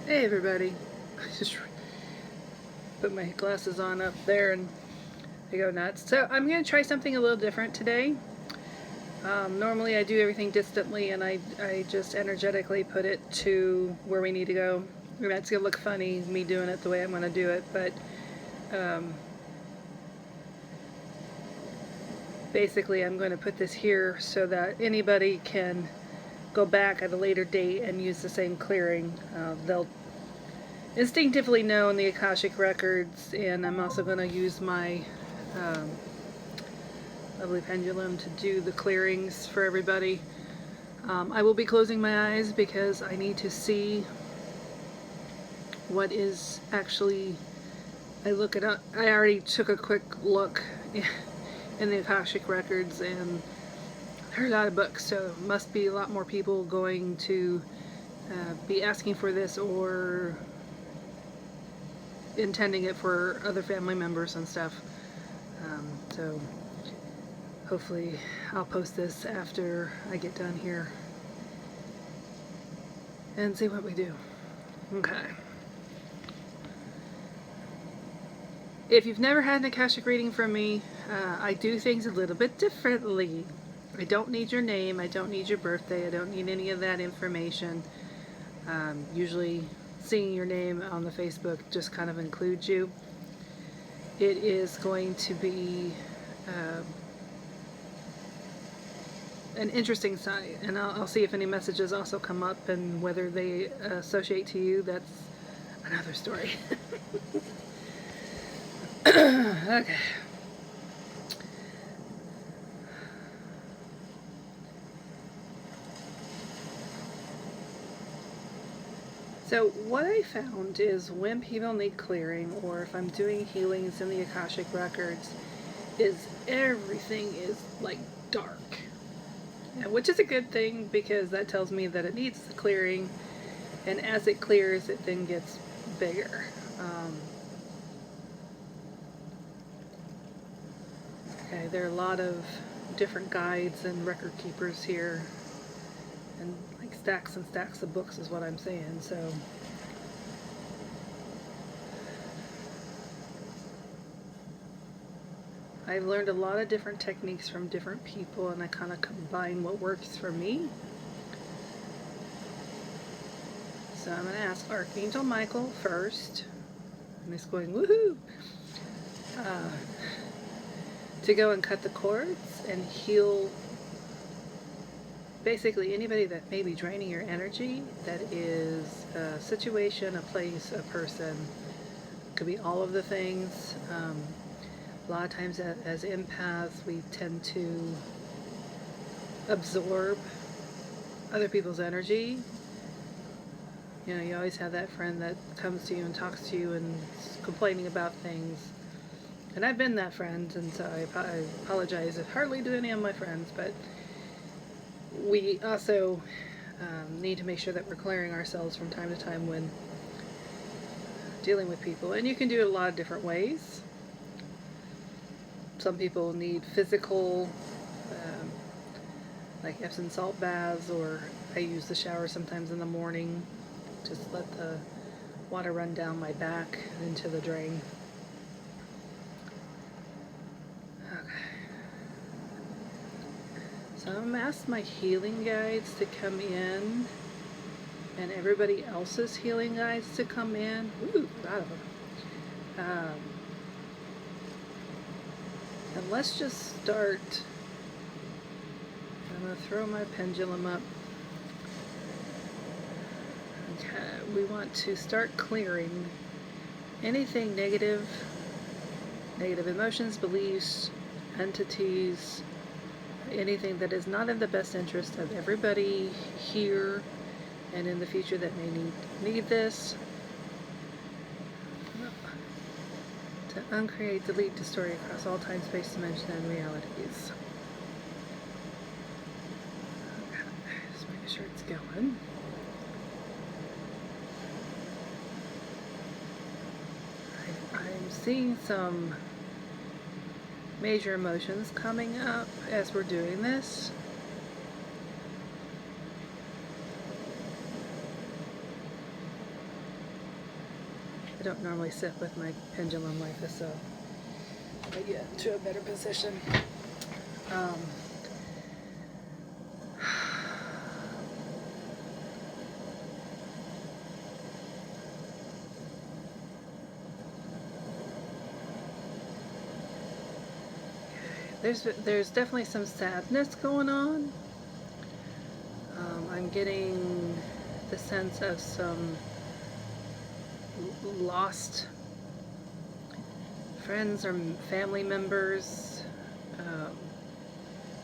Hey everybody, I just put my glasses on up there and I go nuts. So I'm going to try something a little different today. Normally I do everything distantly and I just energetically put it to where we need to go. I mean, it's going to look funny, me doing it the way I'm going to do it, but um, basically I'm going to put this here so that anybody can go back at a later date and use the same clearing. They'll instinctively know in the Akashic Records, and I'm also going to use my um, lovely pendulum to do the clearings for everybody. I will be closing my eyes because I need to see what is actually. I already took a quick look in the Akashic Records, and there's a lot of books, so must be a lot more people going to be asking for this or intending it for other family members and stuff. So hopefully I'll post this after I get done here and see what we do. Okay. If you've never had an Akashic reading from me, I do things a little bit differently. I don't need your name, I don't need your birthday, I don't need any of that information. Usually seeing your name on the Facebook just kind of includes you. It is going to be an interesting site, and I'll see if any messages also come up and whether they associate to you. That's another story. Okay. So what I found is when people need clearing, or if I'm doing healings in the Akashic Records, is everything is like dark. Which is a good thing because that tells me that it needs the clearing, and as it clears it then gets bigger. Okay, there are a lot of different guides and record keepers here, and like stacks and stacks of books is what I'm saying. So I've learned a lot of different techniques from different people, and I kind of combine what works for me. So I'm going to ask Archangel Michael first, and he's going woohoo, to go and cut the cords and heal basically anybody that may be draining your energy. That is a situation, a place, a person. Could be all of the things. A lot of times as empaths we tend to absorb other people's energy. You know, you always have that friend that comes to you and talks to you and is complaining about things. And I've been that friend, and so I apologize if hardly do any of my friends, but we also need to make sure that we're clearing ourselves from time to time when dealing with people. And you can do it a lot of different ways. Some people need physical, like Epsom salt baths, or I use the shower sometimes in the morning. Just let the water run down my back into the drain. Okay. So I'm going to ask my healing guides to come in, and everybody else's healing guides to come in. Ooh, a lot of them. And let's just start. I'm going to throw my pendulum up. Okay, we want to start clearing anything negative emotions, beliefs, entities, anything that is not in the best interest of everybody here and in the future that may need this. To uncreate, delete, destroy across all time, space, dimension, and realities. Okay, just making sure it's going. I'm seeing some major emotions coming up as we're doing this. I don't normally sit with my pendulum like this, so I get into a better position. Um, there's definitely some sadness going on. I'm getting the sense of some lost friends or family members.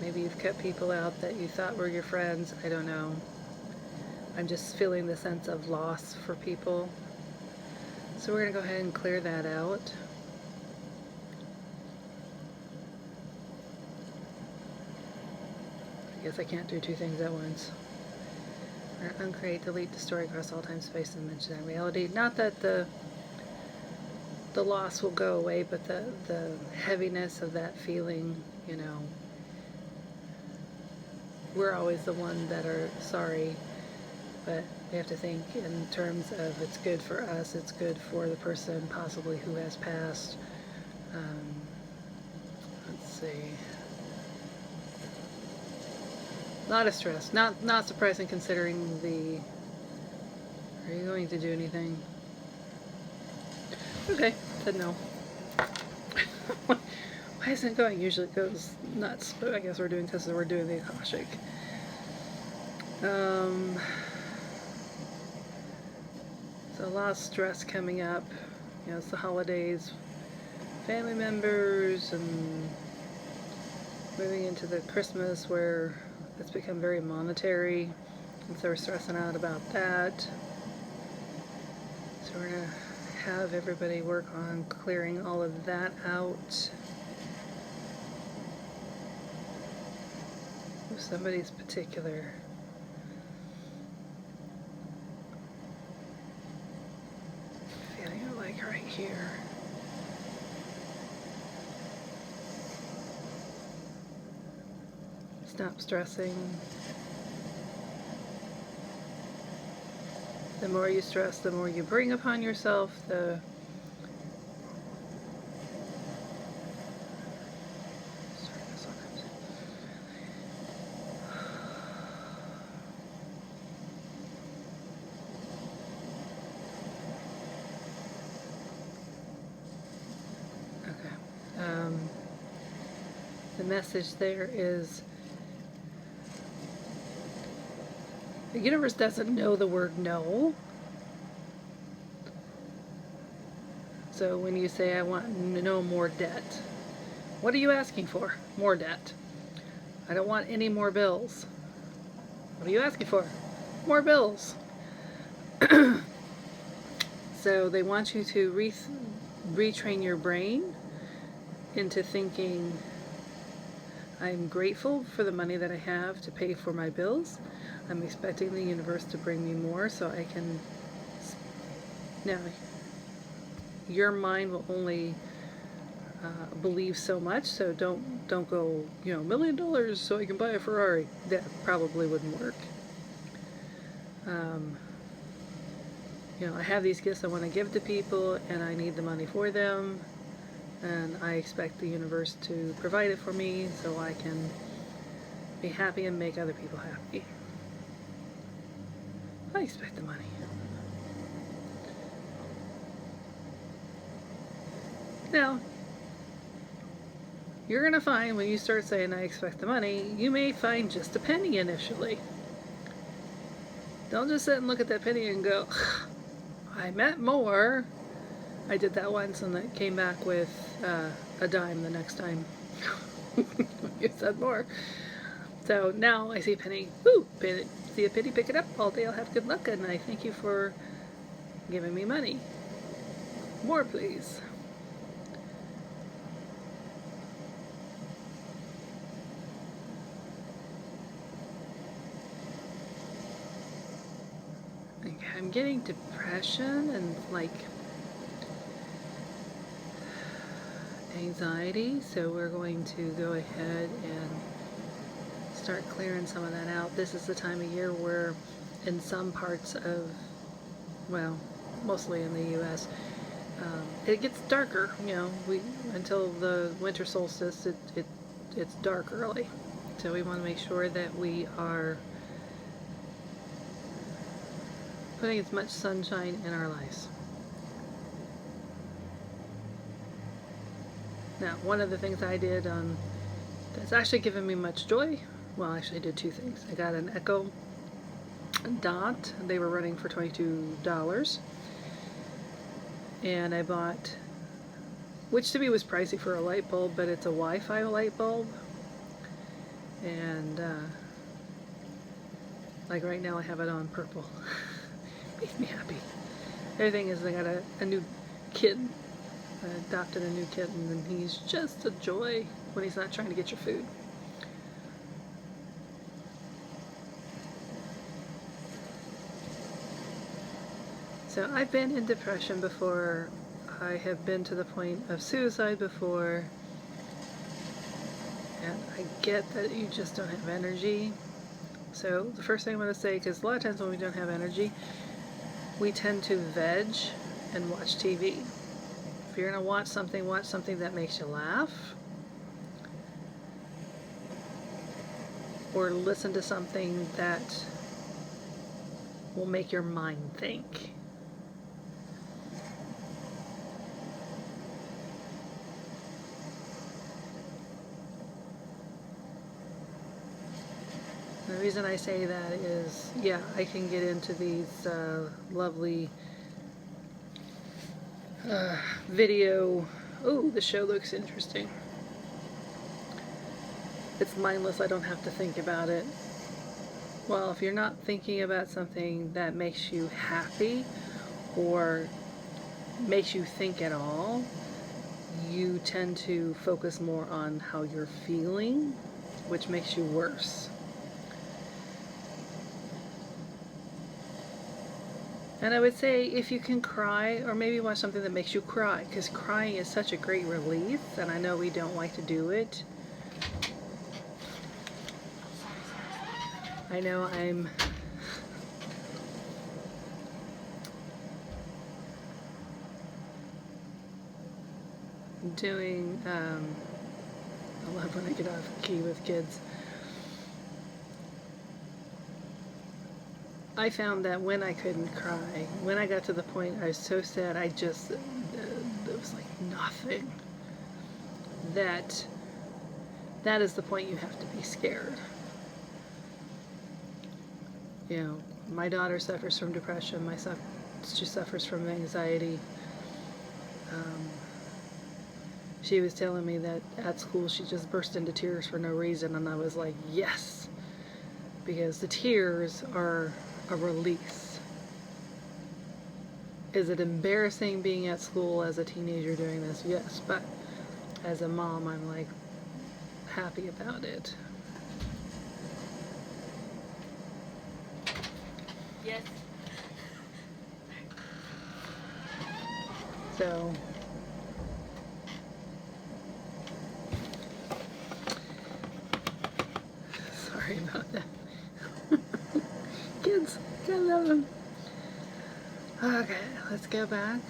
Maybe you've cut people out that you thought were your friends. I don't know. I'm just feeling the sense of loss for people. So we're going to go ahead and clear that out. I guess I can't do two things at once. We're going to uncreate, delete, destroy across all time, space, and dimension and reality. Not that the loss will go away, but the heaviness of that feeling, you know. We're always the one that are sorry, but we have to think in terms of it's good for us, it's good for the person possibly who has passed. Let's see. A lot of stress. Not surprising considering the... Are you going to do anything? Okay, said no. Why isn't it going? Usually it goes nuts, but I guess we're doing because we're doing the Akashic. So a lot of stress coming up. You know, it's the holidays, family members, and moving into the Christmas where it's become very monetary, and so we're stressing out about that. So we're gonna have everybody work on clearing all of that out. If somebody's particular. Feeling it like right here. Stop stressing. The more you stress, the more you bring upon yourself. The message there is the universe doesn't know the word no. So when you say I want no more debt, what are you asking for? More debt. I don't want any more bills. What are you asking for? More bills. So they want you to retrain your brain into thinking I'm grateful for the money that I have to pay for my bills. I'm expecting the universe to bring me more so I can... Now, your mind will only believe so much, so don't go, you know, $1 million so I can buy a Ferrari. That probably wouldn't work. You know, I have these gifts I want to give to people and I need the money for them. And I expect the universe to provide it for me so I can be happy and make other people happy. I expect the money. Now, you're going to find when you start saying I expect the money, you may find just a penny initially. Don't just sit and look at that penny and go, I meant more. I did that once and it came back with a dime the next time. You said more. So now I see a penny. Woo! Penny, see a penny, pick it up. All day I'll have good luck and I thank you for giving me money. More, please. Okay, I'm getting depression and like anxiety, so we're going to go ahead and start clearing some of that out. This is the time of year where in some parts of, well, mostly in the US, It gets darker, until the winter solstice. It's dark early, so we want to make sure that we are putting as much sunshine in our lives. Now, one of the things I did that's actually given me much joy, well, actually I did two things. I got an Echo Dot. They were running for $22. And I bought, which to me was pricey for a light bulb, but it's a Wi-Fi light bulb. And like right now I have it on purple. Makes me happy. The other thing is I got a new kitten. I adopted a new kitten, and he's just a joy when he's not trying to get your food. So I've been in depression before. I have been to the point of suicide before. And I get that you just don't have energy. So the first thing I'm going to say, because a lot of times when we don't have energy, we tend to veg and watch TV. If you're going to watch something that makes you laugh. Or listen to something that will make your mind think. The reason I say that is, yeah, I can get into these lovely video. Oh, the show looks interesting. It's mindless. I don't have to think about it. Well, if you're not thinking about something that makes you happy or makes you think at all, you tend to focus more on how you're feeling, which makes you worse. And I would say if you can cry, or maybe watch something that makes you cry, because crying is such a great release, and I know we don't like to do it. I know I'm doing, I love when I get off key with kids. I found that when I couldn't cry, when I got to the point I was so sad, it was like nothing. That is the point you have to be scared. My daughter suffers from depression. She suffers from anxiety. She was telling me that at school she just burst into tears for no reason, and I was like, yes, because the tears are a release. Is it embarrassing being at school as a teenager doing this? Yes, but as a mom, I'm like happy about it. Yes. So sorry about that. Kids, I love them. Okay, let's go back.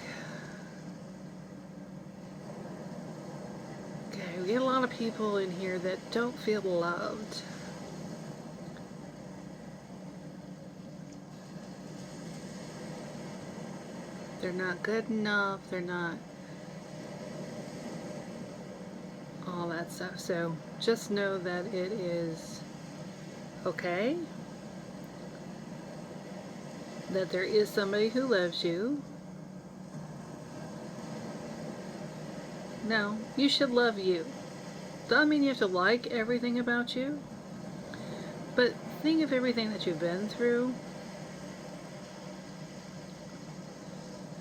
Okay, we get a lot of people in here that don't feel loved. They're not good enough, they're not all that stuff. So just know that it is okay, that there is somebody who loves you. No, you should love you. Doesn't mean you have to like everything about you, but think of everything that you've been through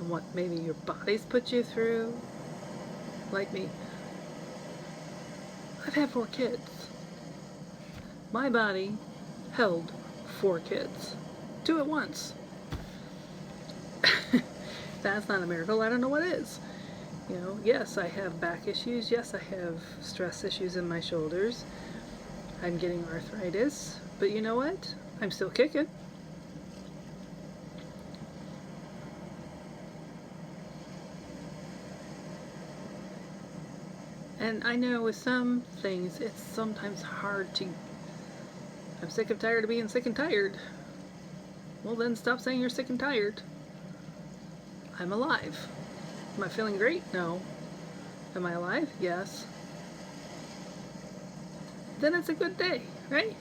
and what maybe your body's put you through. Like me, I've had 4 kids. My body held 4 kids. 2 at once. That's not a miracle. I don't know what is. Yes, I have back issues. Yes, I have stress issues in my shoulders. I'm getting arthritis. But you know what? I'm still kicking. And I know with some things, it's sometimes hard to... I'm sick and tired of being sick and tired. Well, then stop saying you're sick and tired. I'm alive. Am I feeling great? No. Am I alive? Yes. Then it's a good day, right?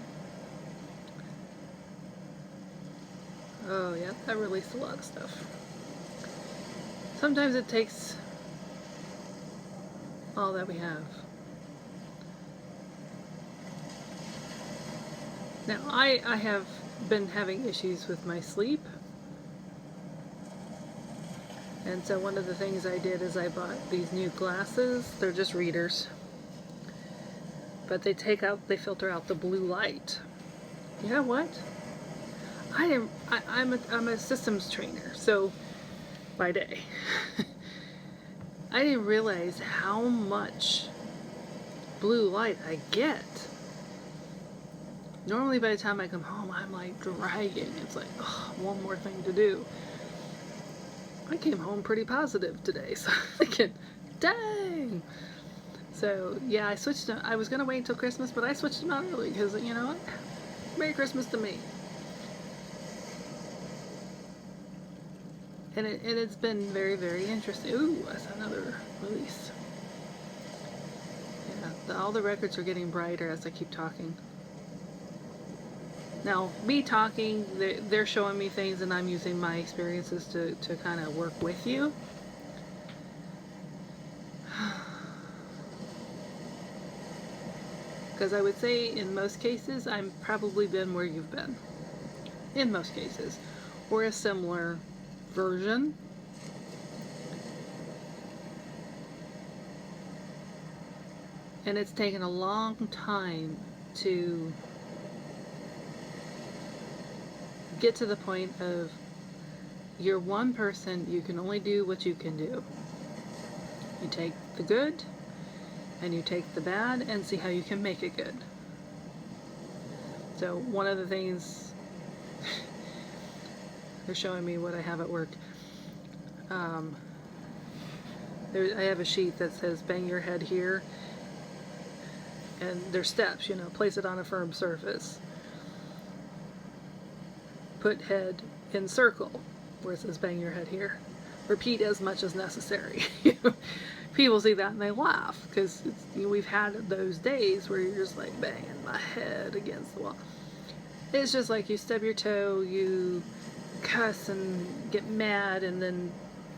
Oh yeah, I released a lot of stuff. Sometimes it takes all that we have. Now, I have been having issues with my sleep. And so one of the things I did is I bought these new glasses. They're just readers. But they filter out the blue light. You know what? I'm a systems trainer, so by day. I didn't realize how much blue light I get. Normally by the time I come home, I'm like dragging. It's like, oh, one more thing to do. I came home pretty positive today, so I'm thinking, dang. So yeah, I switched them. I was going to wait until Christmas, but I switched them out early because, you know what? Merry Christmas to me. And it's been very, very interesting. Ooh, that's another release. Yeah, all the records are getting brighter as I keep talking. Now, me talking, they're showing me things and I'm using my experiences to kind of work with you. Because I would say in most cases, I've probably been where you've been. In most cases. Or a similar version. And it's taken a long time to get to the point of you're one person, you can only do what you can do. You take the good and you take the bad and see how you can make it good. So one of the things they're showing me what I have at work. I have a sheet that says bang your head here, and there's steps, you know, place it on a firm surface. Put head in circle, where it says bang your head here. Repeat as much as necessary. People see that and they laugh, because we've had those days where you're just like banging my head against the wall. It's just like you stub your toe, you cuss and get mad, and then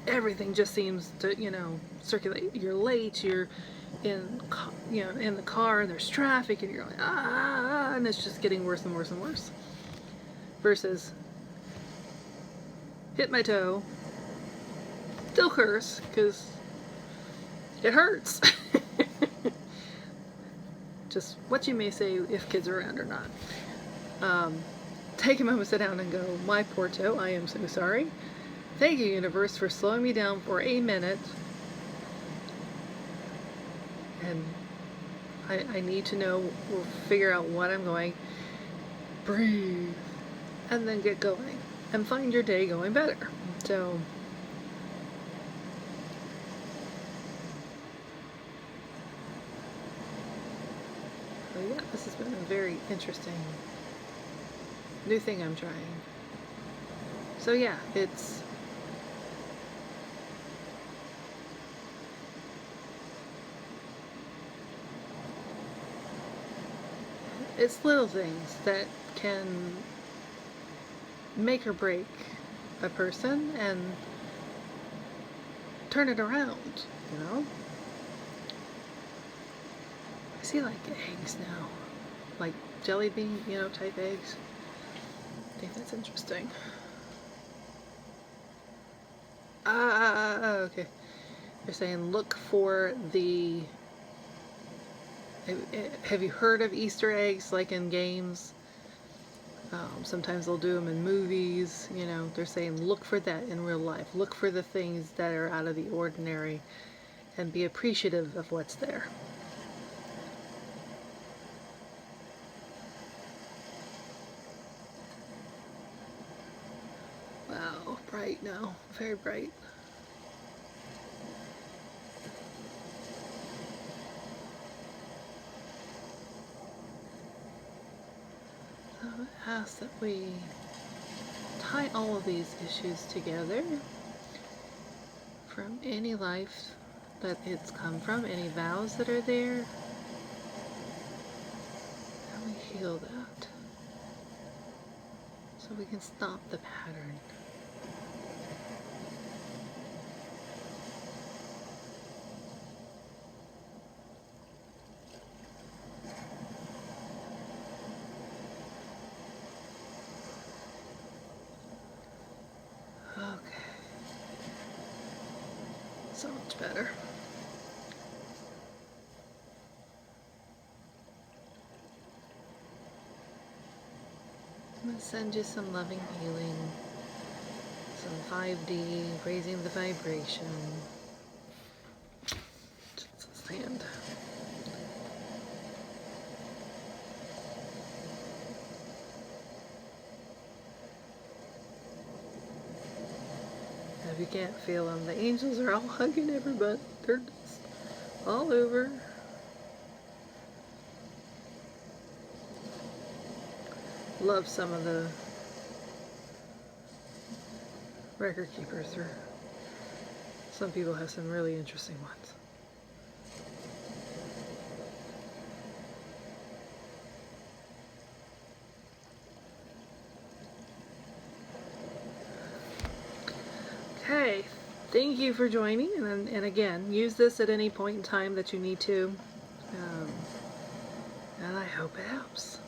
everything just seems to, you know, circulate. You're late, you're in the car and there's traffic and you're like and it's just getting worse and worse and worse. Versus hit my toe, still curse because it hurts. Just what you may say if kids are around or not. Take a moment, sit down and go, my poor toe, I am so sorry. Thank you, universe, for slowing me down for a minute. And I need to know or figure out what I'm going. Breathe. And then get going. And find your day going better. So yeah, this has been a very interesting new thing I'm trying. So yeah, it's little things that can make or break a person and turn it around, you know? I see like eggs now, like jelly bean, you know, type eggs. I think that's interesting. Okay. They're saying look for the... Have you heard of Easter eggs, like in games? Sometimes they'll do them in movies, you know. They're saying look for that in real life. Look for the things that are out of the ordinary and be appreciative of what's there. Wow, bright now. Very bright. ask that we tie all of these issues together from any life that it's come from, any vows that are there, and we heal that so we can stop the pattern. Okay. So much better. I'm going to send you some loving healing, some 5D, raising the vibration. Jesus hand. If you can't feel them, the angels are all hugging everybody. They're just all over. Love some of the record keepers. Or some people have some really interesting ones. Okay, thank you for joining, and again, use this at any point in time that you need to, and I hope it helps.